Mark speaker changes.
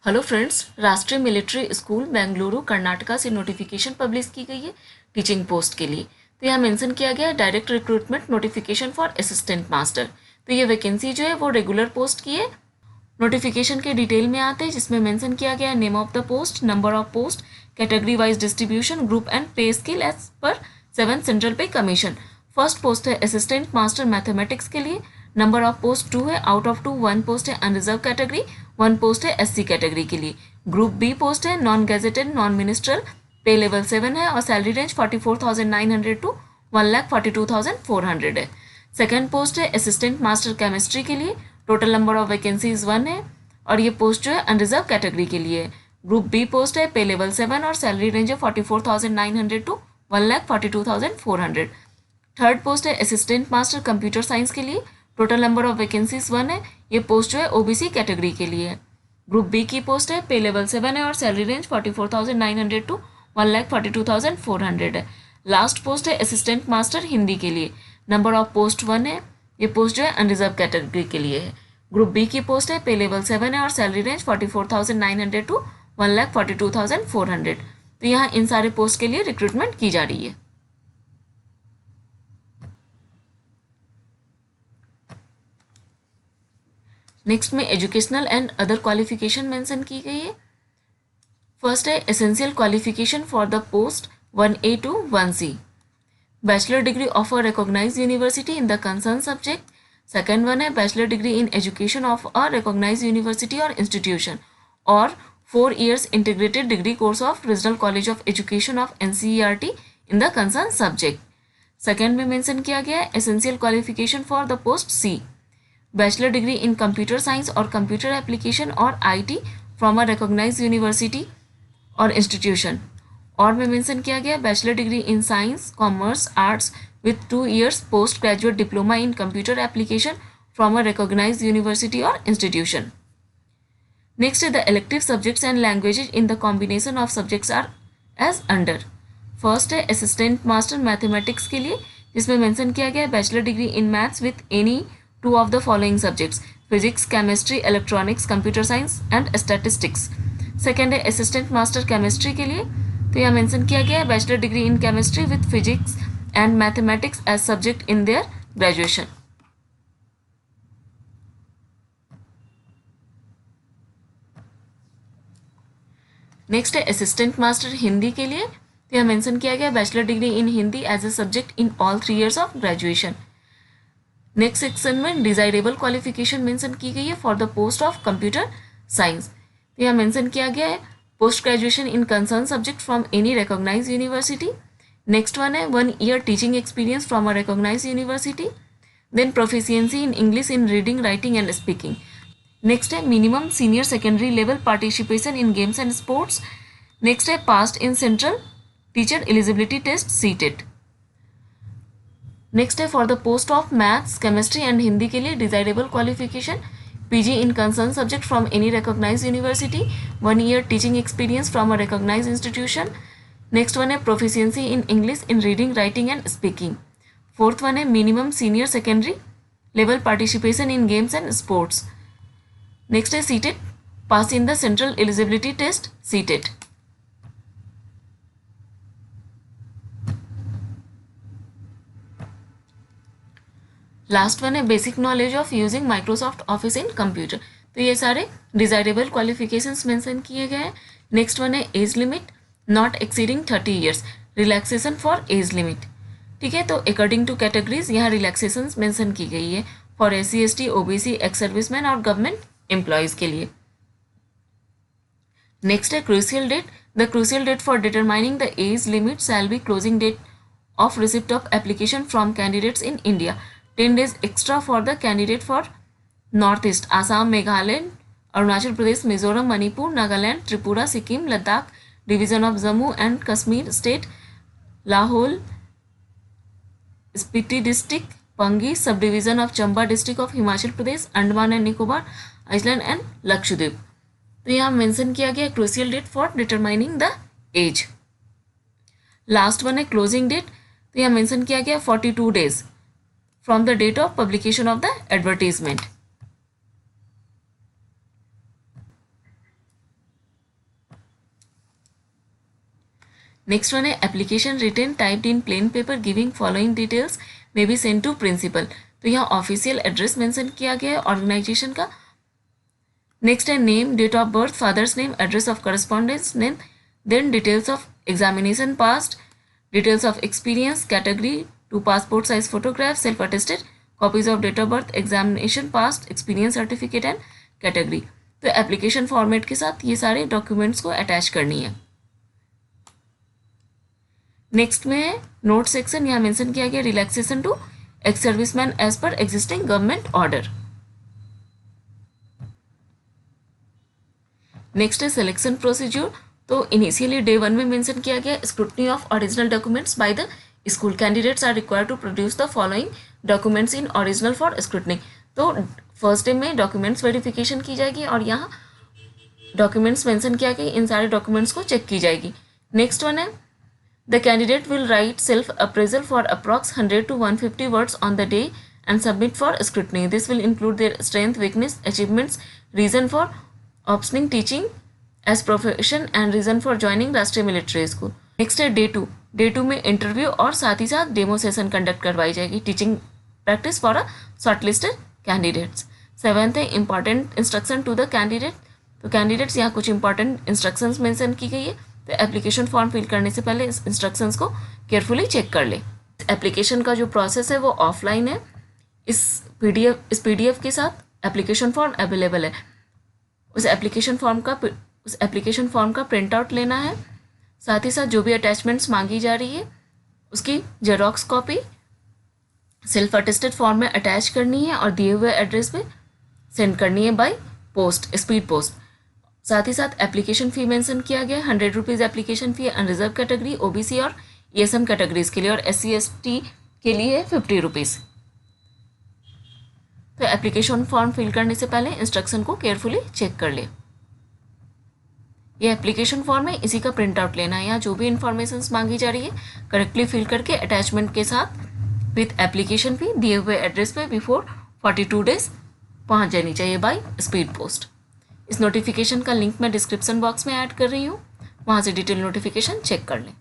Speaker 1: Hello friends, राष्ट्रीय military school Bengaluru Karnataka से notification publish की गई है टीचिंग पोस्ट के लिए। तो यहाँ मेंशन किया गया है direct recruitment notification for assistant master. तो ये वैकेंसी जो है वो रेगुलर पोस्ट की है। नोटिफिकेशन के डिटेल में आते हैं, जिसमें मेंशन किया गया है name of the post, number of post, category wise distribution, group and pay scale as per 7 central pay commission. First post है असिस्टेंट मास्टर मैथमेटिक्स के लिए। नंबर ऑफ पोस्ट 2 है, आउट ऑफ 2 1 पोस्ट है unreserve category, 1 post है SC category के लिए। Group B post है non gazetted non ministerial, pay level 7 है और सैलरी रेंज 44,900 टू 1,42,400 है। सेकेंड पोस्ट है असिस्टेंट मास्टर केमिस्ट्री के लिए। टोटल नंबर ऑफ वैकेंसीज 1 है और ये पोस्ट जो है अनरिजर्व कैटेगरी के लिए है। ग्रुप बी पोस्ट है, पे लेवल 7 और सैलरी रेंज है 44,900 टू 1,42,400। थर्ड पोस्ट है असिस्टेंट मास्टर कंप्यूटर साइंस के लिए। टोटल नंबर ऑफ वैकेंसीज 1 है। ये पोस्ट जो है ओबीसी कैटेगरी के लिए है। ग्रुप बी की पोस्ट है, पे लेवल 7 है और सैलरी रेंज 44,900 टू 1,42,400 है। लास्ट पोस्ट है असिस्टेंट मास्टर हिंदी के लिए। नंबर ऑफ पोस्ट 1 है। ये पोस्ट जो है अनरिजर्व कैटेगरी के लिए है। ग्रुप बी की पोस्ट है, पे लेवल 7 है और सैलरी रेंज 44,900 टू 1,42,400। तो यहाँ इन सारे पोस्ट के लिए रिक्रूटमेंट की जा रही है। नेक्स्ट में educational and other qualification mention की गई है। फर्स्ट है essential qualification for the post 1A to 1C, bachelor degree of a recognised university in the concern subject. Second one है bachelor degree in education of a recognised university और institution और 4 years integrated degree course of regional college of education of NCERT in the concern subject. Second में mention किया गया है essential qualification for the post C, bachelor degree in computer science और computer application और IT from a recognised university और institution. और में mention किया गया bachelor degree in science commerce arts with 2 years post graduate diploma in computer application from a recognised university और institution. Next the elective subjects and languages in the combination of subjects are as under. First है assistant master mathematics के लिए, जिसमें mention किया गया bachelor degree in maths with any 2 of the following subjects: physics, chemistry, electronics, computer science and statistics। Second है assistant master chemistry के लिए, तो यहाँ मेंशन किया गया है bachelor degree in chemistry with physics and mathematics as subject in their graduation. Next है assistant master Hindi के लिए, तो यहाँ मेंशन किया गया bachelor degree in Hindi as a subject in all 3 years of graduation. Next section में डिजायरेबल क्वालिफिकेशन मेंशन की गई है for the post of computer science. तो यहाँ मेंशन किया गया है post graduation in concern subject from any recognised university. Next one है 1 year teaching experience from a recognised university. Then proficiency in English in reading writing and speaking. Next है minimum senior secondary level participation in games and sports. Next है passed in central teacher eligibility test CTET. Next है for the post of maths chemistry and Hindi के लिए desirable qualification PG in concern subject from any recognised university, 1 year teaching experience from a recognised institution. Next one है proficiency in English in reading writing and speaking. Fourth one है minimum senior secondary level participation in games and sports. Next है CTET pass in the central eligibility test CTET. Last one है basic knowledge of using Microsoft Office in computer. तो ये सारे desirable qualifications mention किए गए हैं। Next one है age limit not exceeding 30 years, relaxation for age limit. ठीक है, तो अकॉर्डिंग टू कैटेगरीज यहाँ रिलैक्सेशन मेंशन की गई है for SC ST OBC ex serviceman और गवर्नमेंट एम्प्लॉयज़ के लिए। नेक्स्ट है crucial date, the crucial date for determining the age limit shall be closing date of receipt of application from candidates in India, 10 days extra for the candidate for north east Assam Meghalaya Arunachal Pradesh Mizoram Manipur Nagaland Tripura Sikkim Ladakh division of Jammu and Kashmir state Lahaul Spiti district Pangi sub division of Chamba district of Himachal Pradesh Andaman and Nicobar island and Lakshadweep. तो यहाँ mention किया गया crucial date for determining the age. Last one है closing date, तो यहाँ mention किया गया 42 days from the date of publication of the advertisement। Next one है application written typed in plain paper giving following details may be send to principal. तो यहाँ official address mention किया गया है ऑर्गेनाइजेशन का। नेक्स्ट है name, date of birth, father's name, address of correspondence name, then details of examination passed, details of experience, category, 2 passport size photograph, self attested, copies of date of birth, examination passed, experience certificate and category. तो application format के साथ ये सारे documents को attach करनी है। Next में है नोट सेक्शन, यहाँ मेंशन किया गया relaxation to ex serviceman as per existing government order. Next है सिलेक्शन प्रोसीजर। तो इनिशियली डे 1 में मेंशन किया गया scrutiny of original documents by the school, candidates are required to produce the following documents in original for scrutiny. तो first day में documents verification की जाएगी और यहाँ डॉक्यूमेंट्स मेंशन किया गया, इन सारे डॉक्यूमेंट्स को चेक की जाएगी। नेक्स्ट वन है the candidate will write self appraisal for approx 100 to 150 words on the day and submit for scrutiny. This will include their strength, weakness, achievements, reason for optioning teaching as profession and reason for joining Rashtriya military school. Next है day 2। Day 2 में interview और साथ ही साथ demo session conduct करवाई जाएगी, teaching practice for a shortlisted candidates. 7th है important instruction to the candidate. तो candidates यहाँ कुछ इंपॉर्टेंट इंस्ट्रक्शंस मेंशन की गई है, तो एप्लीकेशन फॉर्म फिल करने से पहले इस इंस्ट्रक्शंस को केयरफुली चेक कर ले। एप्लीकेशन का जो प्रोसेस है वो ऑफलाइन है। इस पीडीएफ के साथ एप्लीकेशन फॉर्म अवेलेबल है। उस एप्लीकेशन फॉर्म का प्रिंट आउट लेना है, साथ ही साथ जो भी अटैचमेंट्स मांगी जा रही है उसकी xerox copy self attested form में अटैच करनी है और दिए हुए एड्रेस पे सेंड करनी है बाय पोस्ट, स्पीड पोस्ट। साथ ही साथ एप्लीकेशन फ़ी मेंशन किया गया है, 100 rupees application fee unreserve category, OBC और ईएसएम कैटेगरीज के लिए, और SC/ST के लिए 50 रुपीज़। तो एप्लीकेशन फॉर्म फिल करने से पहले इंस्ट्रक्शन को केयरफुली चेक कर ले। ये एप्लीकेशन फॉर्म है, इसी का प्रिंट आउट लेना है। यहाँ जो भी इंफॉर्मेशन मांगी जा रही है करेक्टली फिल करके अटैचमेंट के साथ विथ एप्लीकेशन फ़ी दिए हुए एड्रेस पे बिफोर 42 डेज पहुँच जानी चाहिए बाय स्पीड पोस्ट। इस नोटिफिकेशन का लिंक मैं डिस्क्रिप्शन बॉक्स में ऐड कर रही हूँ, वहाँ से डिटेल नोटिफिकेशन चेक कर लें।